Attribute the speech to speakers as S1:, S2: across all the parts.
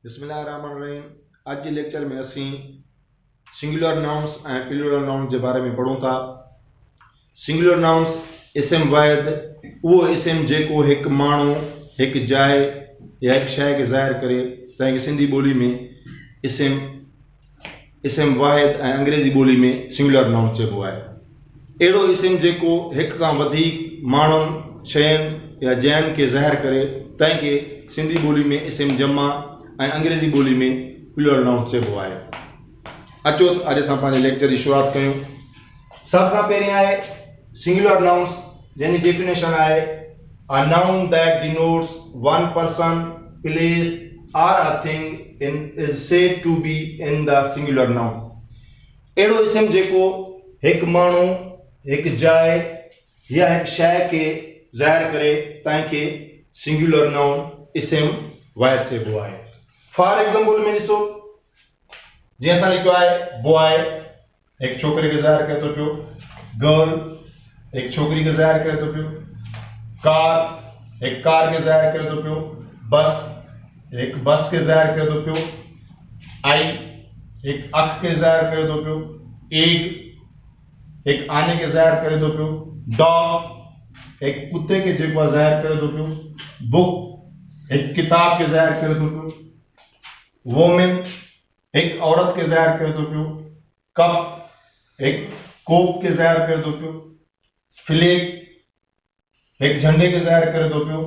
S1: बिस्मिल्लाहिर्रहमानिर्रहीम। अज के लेक्चर में असी सिंगुलर नाउन्स और प्लूरल नाउन्स के बारे में पढ़ूँ था। सिंगुलर नाउन्स इसम वाहिद वो इसम जो एक मानू एक जाइ या एक शय के ज़ाहिर करे तंहिंखे सिंधी बोली में इसम वाहिद और अंग्रेज़ी बोली में सिंगुलर नाउन्स चइबो आहे। अहिड़ो इसम जो एक खां वधीक माण्हुनि शयुनि या जैन के ज़ाहिर करे तंहिंखे सिंधी बोली में इसम जमा और अंग्रेज़ी बोली में प्लूरल नाउन्स चइबो आहे। अचो अॼु असां पंहिंजे लेक्चर की शुरुआत कयूं। सब खां पहिरीं आहे सिंगुलर नाउन्स, जंहिंजी डेफिनेशन आहे a noun that denotes one person, place or a thing is said to be in the singular noun। अहिड़ो इसम जेको हिकु माण्हू हिकु जाइ या हिकु शइ के ज़ाहिर करे तंहिंखे सिंगुलर नाउन इसम वाहिद चइबो आहे। फॉर एग्जाम्पल में ॾिसो, जीअं असां लिखियो आहे बॉय हिकु छोकिरे खे ज़ाहिर करे थो पियो, गर्ल हिकु छोकिरी खे ज़ाहिर करे थो पियो, कार एक कार के ज़ाहिर करे थो पियो, बस एक बस के ज़ाहिर करे थो पियो, आई एक अख के ज़ाहिर करे थो पियो, एग एक आने के ज़ाहिर करे थो पियो, डॉग एक कुत्ते के जेको ज़ाहिर करे थो पियो, बुक एक किताब के ज़ाहिर करे थो पियो, वोमेन एक औरत के ज़ाहिर करे थो पियो, कप एक कोप के ज़ाहिर करे थो पियो, फ्लैग एक झंडे के ज़ाहिर करे थो पियो,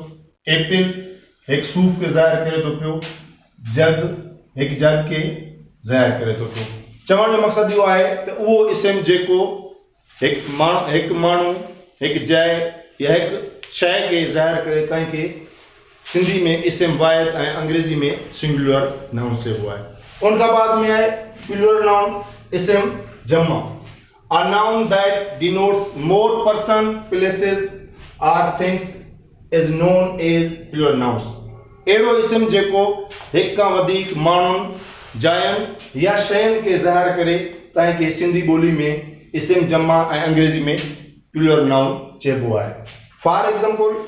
S1: एप्पल एक सूफ के ज़ाहिर करे थो पियो, जग एक जग के ज़ाहिर करे थो पियो। चवण जो मक़सदु इहो आहे त उहो इसम जेको हिकु माण्हू हिकु जाइ या हिकु शइ के ज़ाहिर करे तंहिंखे सिंधी में इसम वाहिद ऐं अंग्रेज़ी में सिंगुलर नाउन चइबो आहे। उन खां बाद में आहे प्लूरल नाउन इसम जमा, a noun that denotes more person, places or things is known as plural nouns। अहिड़ो इसम जेको हिक खां वधीक माण्हुनि जायुनि या शयुनि के ज़ाहिर करे तंहिंखे सिंधी बोली में इसम जमा ऐं अंग्रेज़ी में प्लूरल नाउन चइबो आहे। फॉर एग्जाम्पल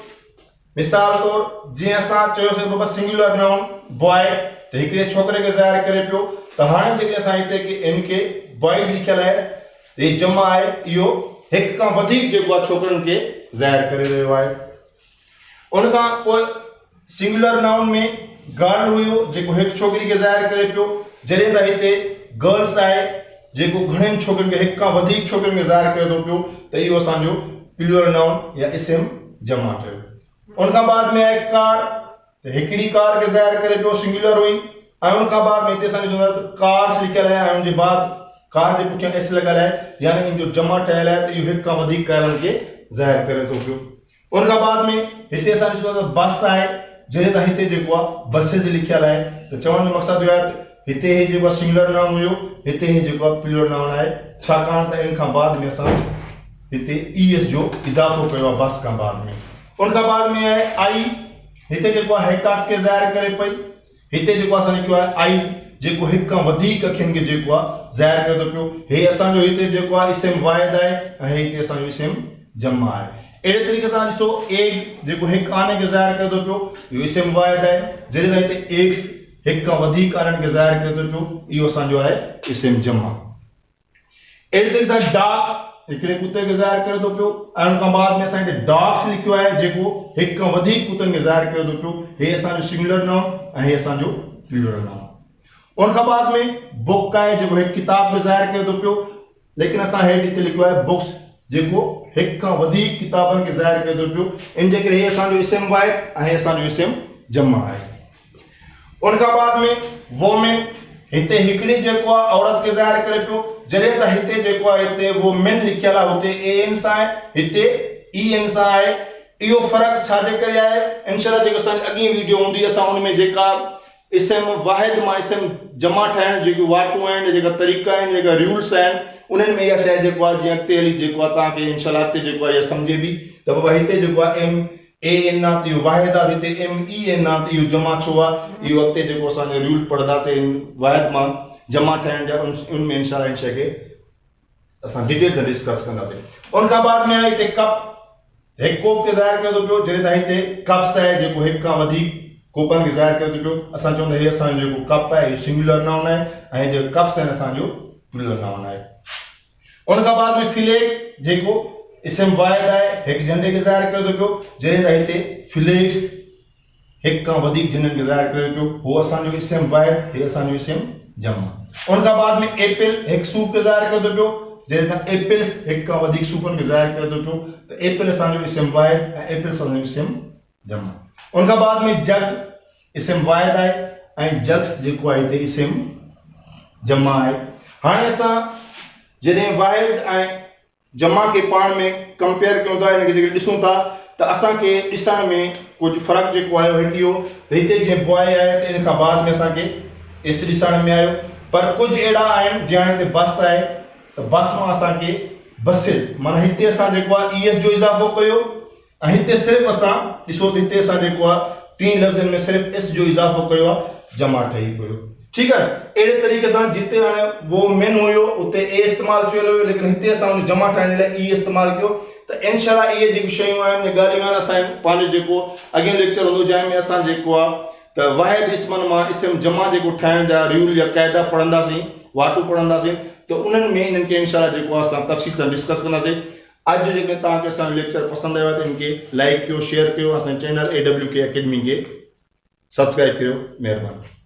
S1: मिसाल तौर जीअं असां चयोसीं बाबा सिंगुलर नाउन बॉय त हिकिड़े छोकिरे खे ज़ाहिर करे पियो, त हाणे जेके असां हिते कि इनके बॉयज़ लिखियल आहे ये जमा आहे, इहो हिक खां वधीक जेको आहे छोकिरनि खे ज़ाहिर करे रहियो आहे। उन खां पोइ सिंगुलर नाउन में गर्ल हुयो जेको हिकु छोकिरी खे ज़ाहिर करे पियो, जॾहिं त हिते गर्ल्स आहे जेको घणनि छोकिरनि खे हिक खां वधीक छोकिरनि खे ज़ाहिर करे थो पियो, त इहो असांजो प्लूरल नाउन या इसम जमा थियो। उन खां बाद में आहे कार, त हिकिड़ी कार खे ज़ाहिर करे पियो, सिंगुलर हुई, ऐं उन खां बाद में हिते असां ॾिसूं था त कार्स लिखियल आहे ऐं उन जे बाद कार जे पुठियां एस लॻल आहे, यानी इन जो जमा ठहियल आहे, त इहो हिक खां वधीक कारनि खे ज़ाहिर करे थो पियो। उन खां बाद में हिते असां ॾिसूं था त बस आहे, जॾहिं त हिते जेको आहे बसिस लिखियल आहे, त चवण जो मक़सदु इहो आहे त हिते ही जेको सिंगुलर नाउन हुयो, हिते ही जेको प्लूरल नाउन आहे, छाकाणि त इन खां बाद में असां हिते ईएस जो इज़ाफ़ो कयो आहे बस खां बाद में। उन खां बाद में आहे आई, हिते जेको आहे हिकु अख खे ज़ाहिर करे पई, हिते जेको असां लिखियो आहे आईज़ जेको हिक खां वधीक अखियुनि खे जेको आहे ज़ाहिर करे थो पियो। हे असांजो हिते जेको आहे इसम वाहिद आहे ऐं हिते असांजो इसम जमा आहे। अहिड़े तरीक़े सां ॾिसो एग जेको हिकु आने खे ज़ाहिर करे थो पियो, इहो इसम वाहिद आहे, जॾहिं त हिते एग्स हिक खां वधीक आननि खे ज़ाहिर करे थो पियो, इहो असांजो आहे इसम जमा। अहिड़े तरीक़े सां डॉग हिकिड़े कुते खे ज़ाहिर करे थो पियो, ऐं उन खां बाद में असां हिते डॉग्स लिखियो आहे जेको हिक खां वधीक कुतनि खे ज़ाहिर करे थो पियो, हे असांजो सिंगुलर नाउन ऐं हे असांजो प्लूरल नाउन। उन खां बाद में बुक आहे जेको हिकु किताब खे ज़ाहिर करे थो पियो, लेकिन असां हेठि हिते लिखियो आहे बुक्स जेको हिक खां वधीक किताबनि खे ज़ाहिर करे थो पियो, इन जे करे हे असांजो इसम वाहिद ऐं असांजो इसम जमा आहे। उन खां बाद में वोमेन हिते हिकिड़ी जेको आहे औरत खे ज़ाहिर करे पियो, जॾहिं त हिते जेको आहे हिते वोमेन लिखियल आहे, हुते एन सां आहे, हिते ईएन सां आहे। इहो फ़र्क़ु छाजे करे आहे, इंशाअल्लाह जेको असांजी अॻी वीडियो हूंदी असां उन में जेका इसम वाहिद मां इसम जमा ठाहिण जेकी वाटूं आहिनि, जेका तरीक़ा आहिनि, जेका रूल्स आहिनि, उन्हनि में इहा शइ जेको आहे जीअं अॻिते हली जेको आहे तव्हांखे इंशाअल्लाह अॻिते जेको आहे इहा सम्झे बि त बाबा हिते जेको आहे एम ए एन आहे त इहो वाहिद आहे, हिते एम ई एन आहे त इहो जमा छो आहे, इहो अॻिते जेको असांजो रूल पढ़ंदासीं वाहिद मां जमा ठाहिण जा, उनमें इंशाअल्लाह इन शइ खे असां डिटेल सां डिस्कस कंदासीं। उन खां बाद में आहे हिते कप हिकु कोप खे ज़ाहिर करे थो पियो, जॾहिं त हिते कप्स आहे जेको हिक खां वधीक कोपन खे ज़ाहिर करे थो पियो। असां चवंदा हे असांजो जेको कप आहे इहो सिंगुलर नाउन आहे ऐं जेको कप्स आहिनि असांजो प्लूरल नाउन आहे। उन खां बाद में फ्लैग जेको इसम वाहिद आहे हिकु झंडे खे ज़ाहिर करे थो पियो, जॾहिं त हिते फ्लैग्स हिकु खां वधीक झंडनि खे ज़ाहिर करे पियो, उहो असांजो इसम वाहिद, हे असांजो इसम जमा। उन खां बाद में एप्पल हिकु सूफ़ खे ज़ाहिर करे थो पियो, जॾहिं त एप्पल्स हिकु खां वधीक सूफ़नि खे ज़ाहिर करे थो पियो, त एप्पल असांजो इसम वाहिद ऐं एप्पल्स असांजो इसम जमा। उन खां बाद में जग इसम वाहिद आहे ऐं जग्स जेको आहे हिते इसम जमा आहे। हाणे असां जॾहिं वाहिद ऐं जमा खे पाण में कंपेयर कयूं था, हिनखे जेके ॾिसूं था त असांखे ॾिसण में कुझु फ़र्क़ु जेको आहे हिते इहो त हिते जीअं बॉय आहे त इन खां बाद में असांखे एस ॾिसण में आयो, पर कुझु अहिड़ा आहिनि जीअं हाणे हिते बस आहे त बस मां असांखे बसिल, माना हिते असां जेको आहे ES जो इज़ाफ़ो कयो ऐं हिते सिर्फ़ु असां ॾिसो त हिते असां जेको आहे 3 लफ़्ज़नि में सिर्फ़ु S जो इज़ाफ़ो कयो आहे, जमा ठही पियो। ठीकु आहे, अहिड़े तरीक़े सां जिते हाणे वो मेन हुयो उते ए इस्तेमालु कयो हुयो, लेकिन हिते असां उन जमा ठाहिण जे लाइ ई इस्तेमालु कयो। त इंशाअल्लाह इहे जेकी शयूं आहिनि या ॻाल्हियूं आहिनि असांजो पंहिंजो जेको अॻियो लेक्चर हूंदो जंहिंमें असां जेको आहे त वाहिद इस्मनि मां इसम जमा जेको ठाहिण जा रूल या क़ाइदा पढ़ंदासीं, वाटूं पढ़ंदासीं, त उन्हनि में इन्हनि खे इंशाअल्लाह जेको आहे असां तफ़सील सां डिस्कस कंदासीं। अॼु जेके तव्हांखे असांजो लेक्चर पसंदि आयो आहे त इनखे लाइक कयो, शेयर कयो, असांजे चैनल AWK अकेडमी खे सब्सक्राइब कयो। महिरबानी।